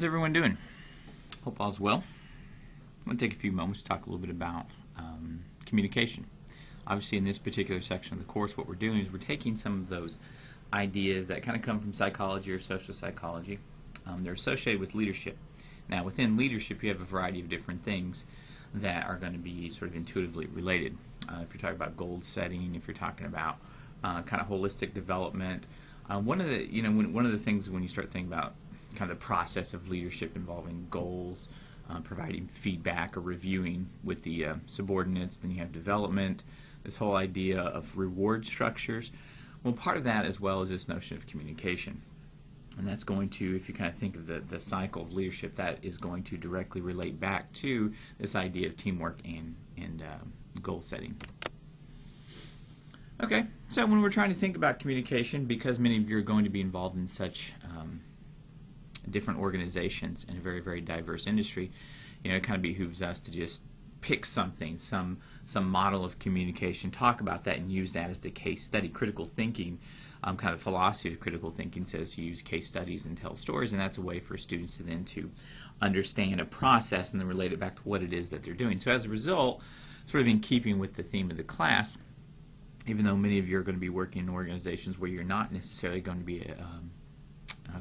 How's everyone doing? Hope all's well. I'm going to take a few moments to talk a little bit about communication. Obviously, in this particular section of the course, what we're doing is we're taking some of those ideas that kind of come from psychology or social psychology. They're associated with leadership. Now, within leadership, you have a variety of different things that are going to be sort of intuitively related. If you're talking about goal setting, if you're talking about kind of holistic development, one of the things when you start thinking about kind of the process of leadership involving goals, providing feedback or reviewing with the subordinates, then you have development, this whole idea of reward structures. Well, part of that as well is this notion of communication. And that's going to, if you kind of think of the cycle of leadership, that is going to directly relate back to this idea of teamwork and goal setting. Okay, so when we're trying to think about communication, because many of you are going to be involved in such different organizations in a very, very diverse industry, it kind of behooves us to just pick something, some model of communication, talk about that, and use that as the case study. Critical thinking, kind of philosophy of critical thinking says to use case studies and tell stories, and that's a way for students to then to understand a process and then relate it back to what it is that they're doing. So as a result, sort of in keeping with the theme of the class, even though many of you are going to be working in organizations where you're not necessarily going to be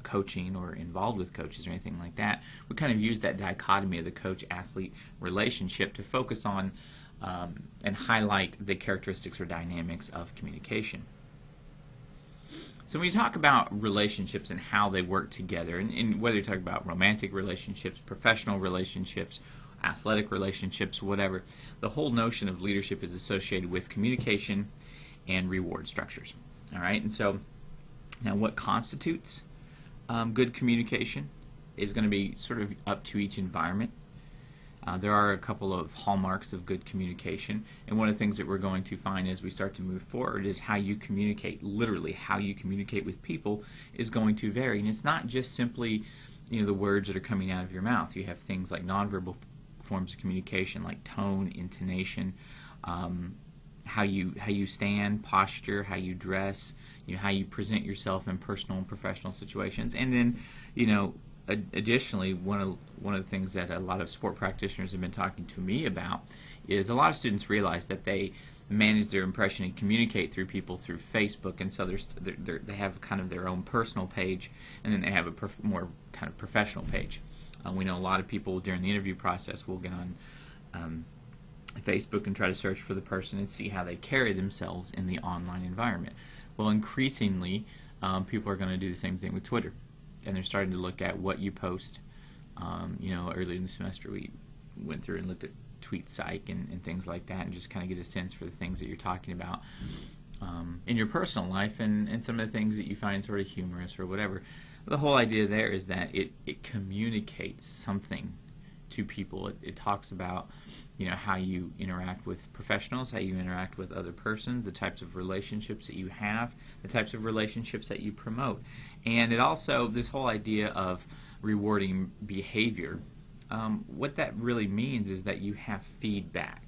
coaching or involved with coaches or anything like that, we kind of use that dichotomy of the coach-athlete relationship to focus on and highlight the characteristics or dynamics of communication. So when you talk about relationships and how they work together, and whether you're talking about romantic relationships, professional relationships, athletic relationships, whatever, the whole notion of leadership is associated with communication and reward structures. All right, and so now what constitutes good communication is going to be sort of up to each environment. There are a couple of hallmarks of good communication, and one of the things that we're going to find as we start to move forward is how you communicate. Literally, how you communicate with people is going to vary, and it's not just simply the words that are coming out of your mouth. You have things like nonverbal forms of communication, like tone, intonation, how you stand, posture, how you dress, how you present yourself in personal and professional situations. And then, additionally, one of the things that a lot of sport practitioners have been talking to me about is a lot of students realize that they manage their impression and communicate through people through Facebook, and so they have kind of their own personal page, and then they have a more kind of professional page. We know a lot of people during the interview process will get on Facebook and try to search for the person and see how they carry themselves in the online environment. Well, increasingly, people are going to do the same thing with Twitter, and they're starting to look at what you post. Earlier in the semester we went through and looked at tweet psych and things like that, and just kind of get a sense for the things that you're talking about in your personal life and some of the things that you find sort of humorous or whatever. The whole idea there is that it communicates something to people. It talks about how you interact with professionals, how you interact with other persons, the types of relationships that you have, the types of relationships that you promote. And it also, this whole idea of rewarding behavior, what that really means is that you have feedback.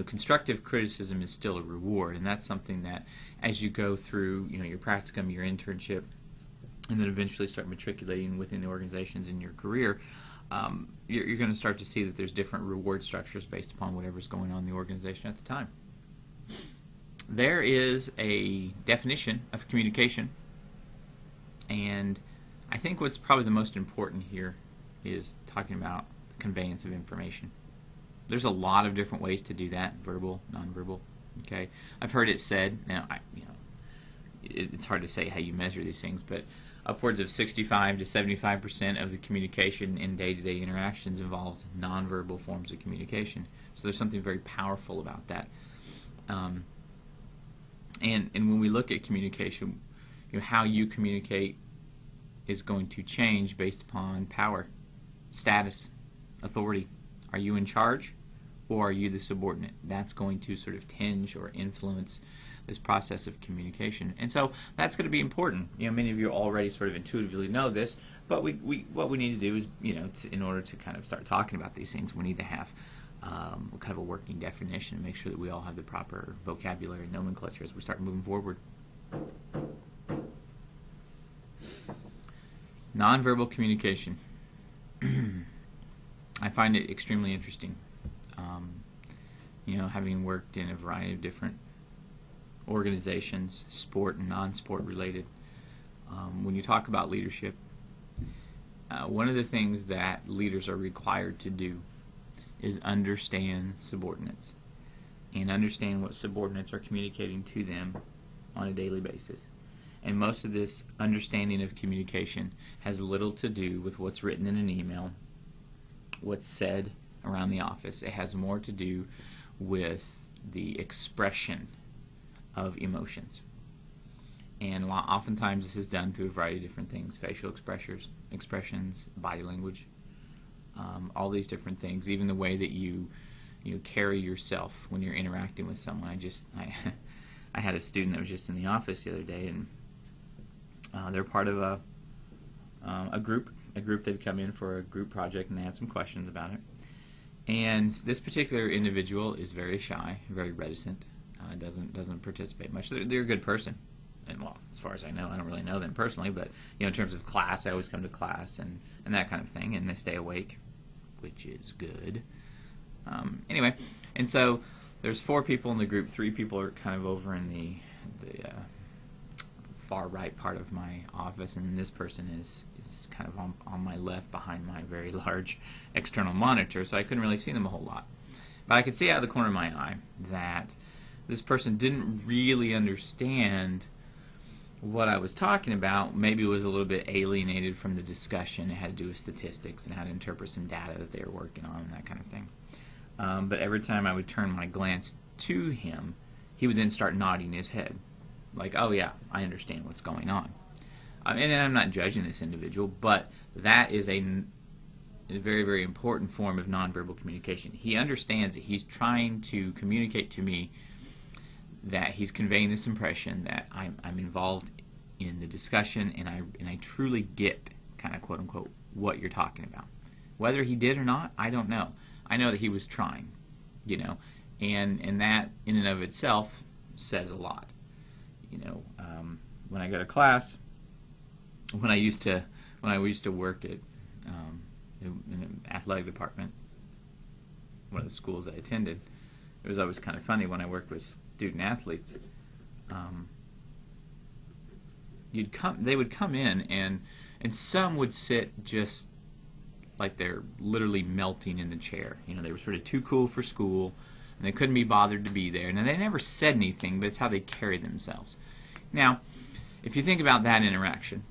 Constructive criticism is still a reward, and that's something that as you go through your practicum, your internship, and then eventually start matriculating within the organizations in your career, you're going to start to see that there's different reward structures based upon whatever's going on in the organization at the time. There is a definition of communication, and I think what's probably the most important here is talking about the conveyance of information. There's a lot of different ways to do that: verbal, nonverbal. Okay, I've heard it said. Now, it's hard to say how you measure these things, but upwards of 65 to 75% of the communication in day-to-day interactions involves nonverbal forms of communication. So there's something very powerful about that. And when we look at communication, how you communicate is going to change based upon power, status, authority. Are you in charge, or are you the subordinate? That's going to sort of tinge or influence this process of communication, and so that's going to be important. Many of you already sort of intuitively know this, but what we need to do is, in order to kind of start talking about these things, we need to have kind of a working definition and make sure that we all have the proper vocabulary and nomenclature as we start moving forward. Nonverbal communication. find it extremely interesting. Having worked in a variety of different organizations, sport and non-sport related, when you talk about leadership, one of the things that leaders are required to do is understand subordinates and understand what subordinates are communicating to them on a daily basis. And most of this understanding of communication has little to do with what's written in an email, what's said around the office. It has more to do with the expression of emotions. And oftentimes this is done through a variety of different things: facial expressions, body language, all these different things, even the way that you carry yourself when you're interacting with someone. I had a student that was just in the office the other day, and they're part of a group that had come in for a group project, and they had some questions about it. And this particular individual is very shy, very reticent, doesn't participate much. They're a good person, and well, as far as I know, I don't really know them personally, but in terms of class, I always come to class and that kind of thing, and they stay awake, which is good. Anyway, and so there's 4 people in the group. 3 people are kind of over in the far right part of my office, and this person is kind of on my left behind my very large external monitor, so I couldn't really see them a whole lot. But I could see out of the corner of my eye that this person didn't really understand what I was talking about. Maybe it was a little bit alienated from the discussion. It had to do with statistics and how to interpret some data that they were working on and that kind of thing. But every time I would turn my glance to him, he would then start nodding his head, like, oh yeah, I understand what's going on. And I'm not judging this individual, but that is a very, very important form of nonverbal communication. He understands that he's trying to communicate to me that he's conveying this impression that I'm involved in the discussion, and I truly get, kind of quote unquote, what you're talking about. Whether he did or not, I don't know. I know that he was trying, and that in and of itself says a lot. When I go to class, when I used to work at in an athletic department, one of the schools I attended, it was always kind of funny when I worked with student athletes. They would come in, and some would sit just like they're literally melting in the chair. They were sort of too cool for school, and they couldn't be bothered to be there. Now, they never said anything, but it's how they carry themselves. Now, if you think about that interaction,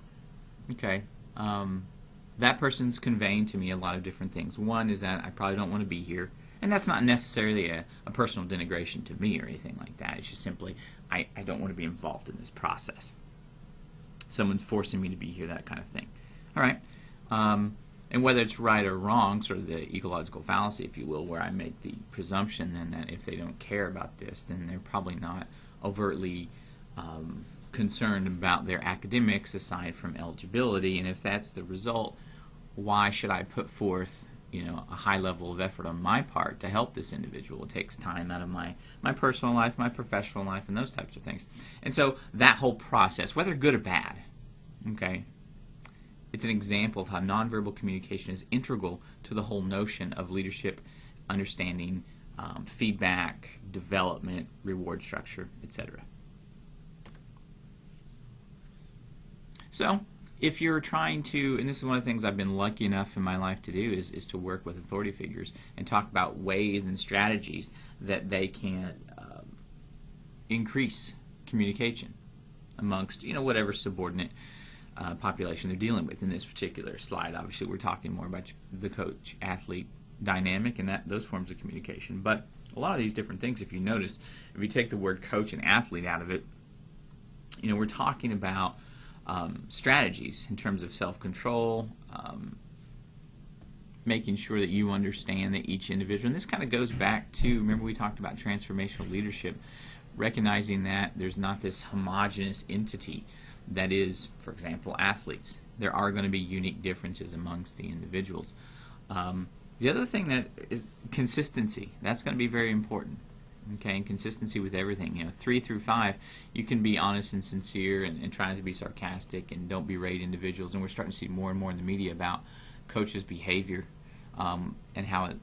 okay, that person's conveying to me a lot of different things. One is that I probably don't want to be here, and that's not necessarily a personal denigration to me or anything like that. It's just simply I don't want to be involved in this process. Someone's forcing me to be here, that kind of thing. All right. And whether it's right or wrong, sort of the ecological fallacy, if you will, where I make the presumption then that if they don't care about this, then they're probably not overtly concerned about their academics aside from eligibility. And if that's the result, why should I put forth a high level of effort on my part to help this individual? It takes time out of my personal life, my professional life, and those types of things. And so that whole process, whether good or bad, okay, it's an example of how nonverbal communication is integral to the whole notion of leadership, understanding, feedback, development, reward structure, etc. So, if you're trying to, and this is one of the things I've been lucky enough in my life to do, is to work with authority figures and talk about ways and strategies that they can increase communication amongst whatever subordinate population they're dealing with. In this particular slide, obviously we're talking more about the coach-athlete dynamic and those forms of communication. But a lot of these different things, if you notice, if you take the word coach and athlete out of it, we're talking about strategies in terms of self-control, making sure that you understand that each individual, and this kind of goes back to, remember we talked about transformational leadership, recognizing that there's not this homogeneous entity that is, for example, athletes. There are going to be unique differences amongst the individuals. The other thing that is consistency. That's going to be very important. Okay, and consistency with everything. 3 through 5, you can be honest and sincere and trying to be sarcastic and don't berate individuals. And we're starting to see more and more in the media about coaches' behavior and how it,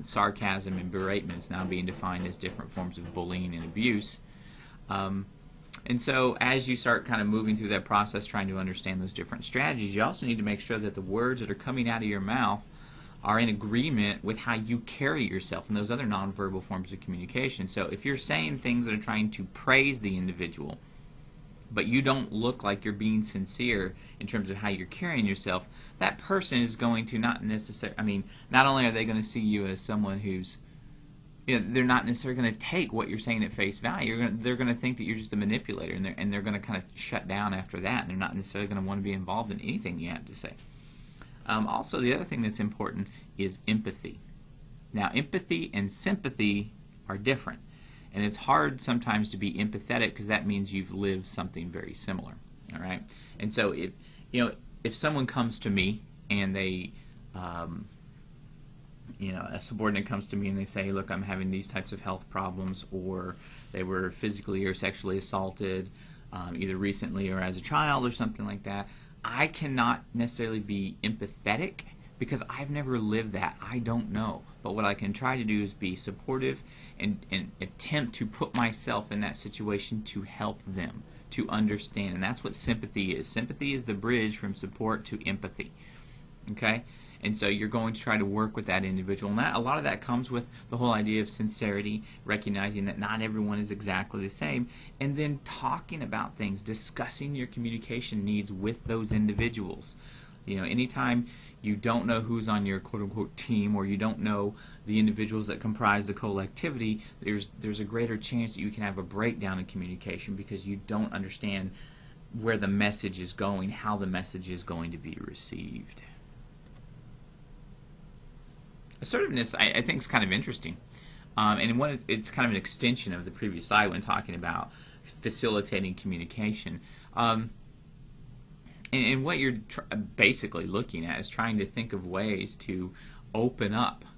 sarcasm and beratement is now being defined as different forms of bullying and abuse. And so as you start kind of moving through that process, trying to understand those different strategies, you also need to make sure that the words that are coming out of your mouth are in agreement with how you carry yourself and those other nonverbal forms of communication. So if you're saying things that are trying to praise the individual, but you don't look like you're being sincere in terms of how you're carrying yourself, that person is going to not necessarily, not only are they going to see you as someone who's, they're not necessarily going to take what you're saying at face value. They're going to think that you're just a manipulator, and they're going to kind of shut down after that, and they're not necessarily going to want to be involved in anything you have to say. Also, the other thing that's important is empathy. Now, empathy and sympathy are different, and it's hard sometimes to be empathetic because that means you've lived something very similar. All right, and so if someone comes to me and they a subordinate comes to me and they say, look, I'm having these types of health problems, or they were physically or sexually assaulted either recently or as a child or something like that, I cannot necessarily be empathetic because I've never lived that. I don't know. But what I can try to do is be supportive and attempt to put myself in that situation to help them, to understand. And that's what sympathy is. Sympathy is the bridge from support to empathy. Okay? And so you're going to try to work with that individual. And a lot of that comes with the whole idea of sincerity, recognizing that not everyone is exactly the same, and then talking about things, discussing your communication needs with those individuals. Anytime you don't know who's on your quote-unquote team, or you don't know the individuals that comprise the collectivity, there's a greater chance that you can have a breakdown in communication because you don't understand where the message is going, how the message is going to be received. Assertiveness, I think, is kind of interesting, and it's kind of an extension of the previous slide when talking about facilitating communication. And what you're basically looking at is trying to think of ways to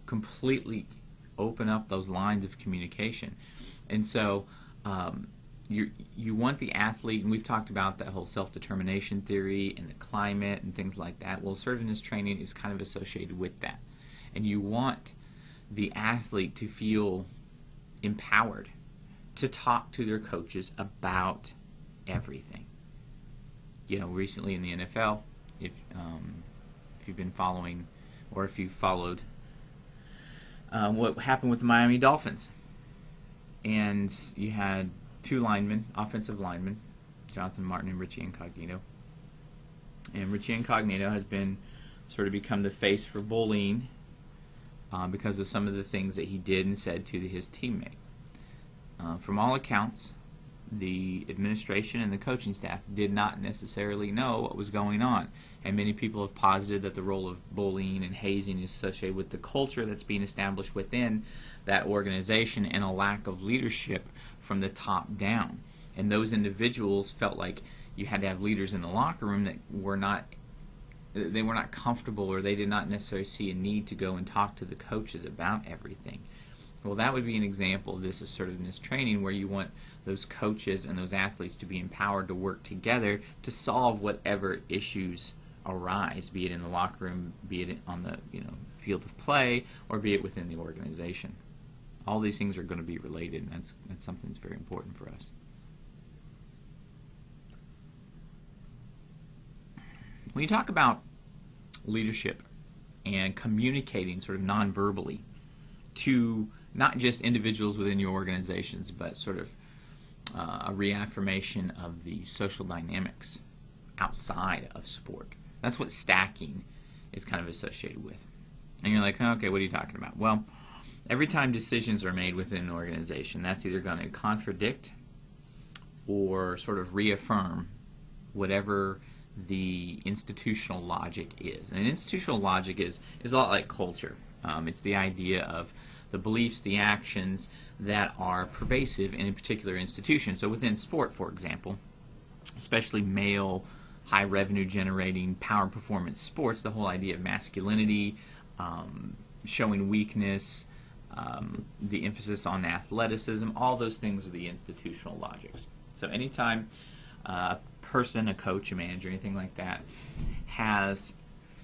completely open up those lines of communication. And so you want the athlete, and we've talked about that whole self-determination theory and the climate and things like that. Well, assertiveness training is kind of associated with that. And you want the athlete to feel empowered to talk to their coaches about everything. Recently in the NFL, if you've been following, or if you followed what happened with the Miami Dolphins, and you had two offensive linemen, Jonathan Martin and Richie Incognito. And Richie Incognito has become the face for bullying because of some of the things that he did and said to his teammate. From all accounts, the administration and the coaching staff did not necessarily know what was going on, and many people have posited that the role of bullying and hazing is associated with the culture that's being established within that organization and a lack of leadership from the top down. And those individuals felt like you had to have leaders in the locker room that were not comfortable, or they did not necessarily see a need to go and talk to the coaches about everything. Well, that would be an example of this assertiveness training, where you want those coaches and those athletes to be empowered to work together to solve whatever issues arise, be it in the locker room, be it on the field of play, or be it within the organization. All these things are going to be related, and that's something that's very important for us. When you talk about leadership and communicating sort of non-verbally to not just individuals within your organizations, but sort of a reaffirmation of the social dynamics outside of sport. That's what stacking is kind of associated with. And you're like, okay, what are you talking about? Well, every time decisions are made within an organization, that's either going to contradict or sort of reaffirm whatever the institutional logic is. And institutional logic is a lot like culture. It's the idea of the beliefs, the actions that are pervasive in a particular institution. So within sport, for example, especially male, high revenue generating, power performance sports, the whole idea of masculinity, showing weakness, the emphasis on athleticism, all those things are the institutional logics. So anytime a person, a coach, a manager, anything like that, has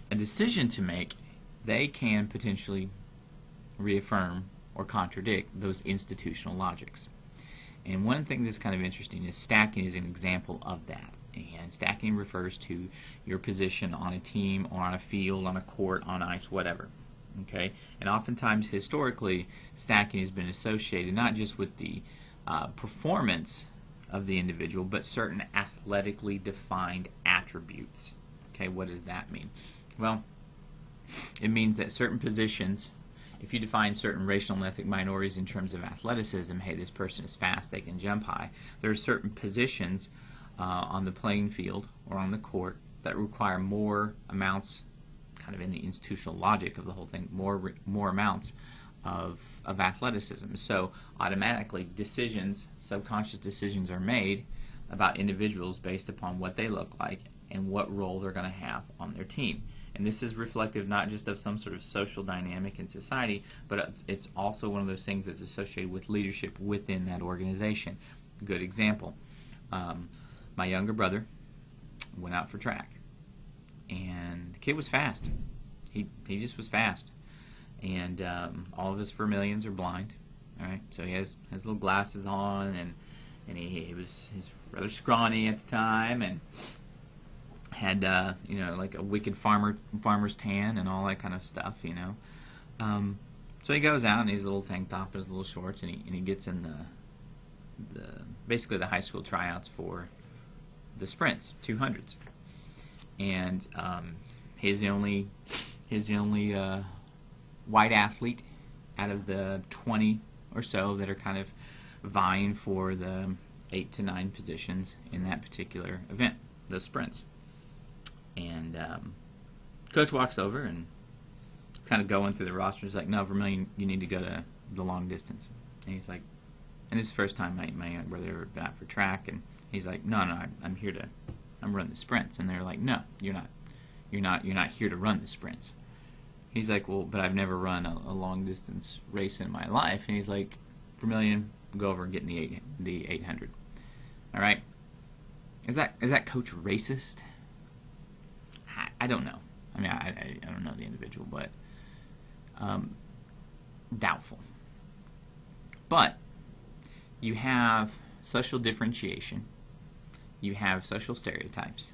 a decision to make, they can potentially reaffirm or contradict those institutional logics. And one thing that's kind of interesting is stacking is an example of that. And stacking refers to your position on a team or on a field, on a court, on ice, whatever. Okay? And oftentimes, historically, stacking has been associated not just with the performance of the individual, but certain athletically defined attributes. Okay, what does that mean? Well, it means that certain positions, if you define certain racial and ethnic minorities in terms of athleticism, hey, this person is fast, they can jump high, there are certain positions on the playing field or on the court that require more amounts, kind of in the institutional logic of the whole thing, more amounts of athleticism. So automatically decisions, subconscious decisions are made about individuals based upon what they look like and what role they're going to have on their team. And this is reflective not just of some sort of social dynamic in society, but it's also one of those things that's associated with leadership within that organization. Good example. My younger brother went out for track, and the kid was fast. He just was fast. And all of us Vermilions are blind. All right, so he has little glasses on, and he's rather scrawny at the time, and had like a wicked farmer's tan and all that kind of stuff, So he goes out in his little tank top and his little shorts, and he gets in basically the high school tryouts for the sprints, 200s, and he's the only white athlete out of the 20 or so that are kind of vying for the 8 to 9 positions in that particular event, those sprints. And coach walks over and kind of going through the roster. He's like, "No, Vermillion, you need to go to the long distance." And he's like, and this is the first time my young brother ever been out for track, and he's like, "No, I'm running the sprints." And they're like, "No, you're not here to run the sprints." He's like, "Well, but I've never run a long distance race in my life." And he's like, "Vermillion, go over and get in the 800. All right? Is that coach racist? I don't know. I mean, I don't know the individual, but doubtful. But you have social differentiation, you have social stereotypes,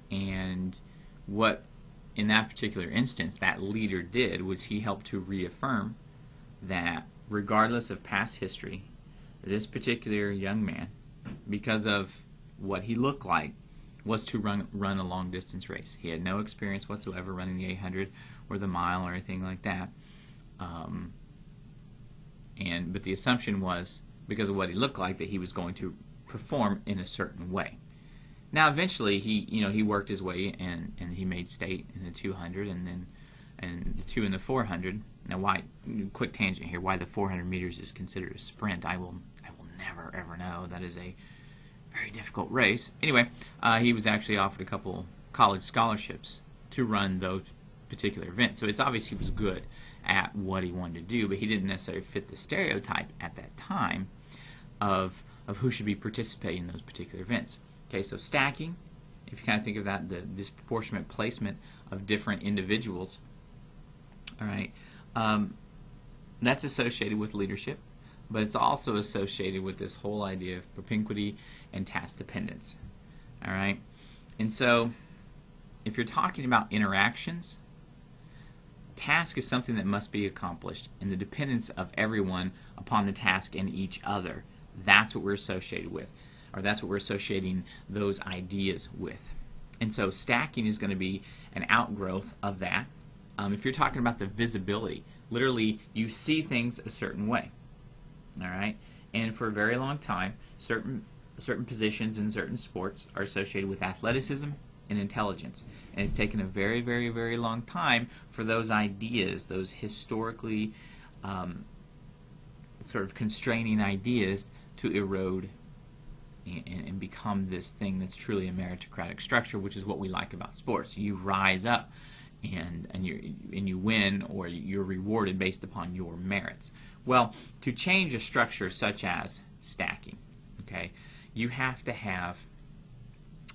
and what in that particular instance that leader did was he helped to reaffirm that regardless of past history, this particular young man, because of what he looked like, was to run a long distance race. He had no experience whatsoever running the 800 or the mile or anything like that. But the assumption was, because of what he looked like, that he was going to perform in a certain way. Now eventually he worked his way and he made state in the 200 and the 2 and the 400. Now why, quick tangent here, why the 400 meters is considered a sprint, I will never ever know. That is a very difficult race. Anyway, he was actually offered a couple college scholarships to run those particular events. So it's obvious he was good at what he wanted to do, but he didn't necessarily fit the stereotype at that time of who should be participating in those particular events. Okay, so stacking, if you kind of think of that, the disproportionate placement of different individuals, all right, that's associated with leadership, but it's also associated with this whole idea of propinquity and task dependence. All right, and so if you're talking about interactions, task is something that must be accomplished, and the dependence of everyone upon the task and each other. That's what we're associated with, or that's what we're associating those ideas with. And so stacking is going to be an outgrowth of that. If you're talking about the visibility, literally you see things a certain way. All right, and for a very long time, certain positions in certain sports are associated with athleticism and intelligence, and it's taken a very, very, very long time for those ideas, those historically sort of constraining ideas, to erode and become this thing that's truly a meritocratic structure, which is what we like about sports. You rise up and you win, or you're rewarded based upon your merits. Well, to change a structure such as stacking, okay, you have to have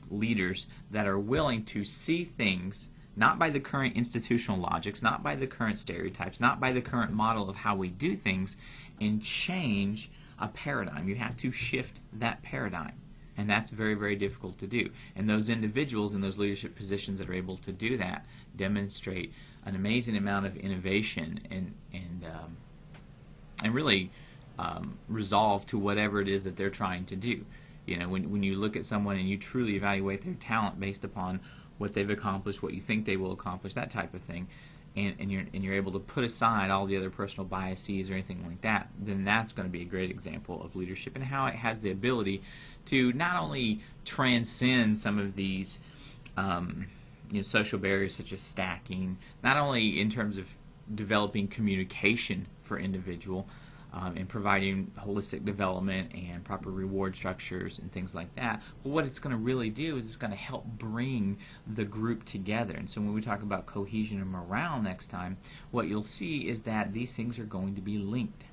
leaders that are willing to see things not by the current institutional logics, not by the current stereotypes, not by the current model of how we do things, and change a paradigm. You have to shift that paradigm. And that's very, very difficult to do. And those individuals in those leadership positions that are able to do that demonstrate an amazing amount of innovation and really resolve to whatever it is that they're trying to do. You know, when you look at someone and you truly evaluate their talent based upon what they've accomplished, what you think they will accomplish, that type of thing, and you're able to put aside all the other personal biases or anything like that, then that's going to be a great example of leadership and how it has the ability to not only transcend some of these social barriers such as stacking, not only in terms of developing communication for individual and providing holistic development and proper reward structures and things like that, but what it's going to really do is it's going to help bring the group together. And so when we talk about cohesion and morale next time, what you'll see is that these things are going to be linked.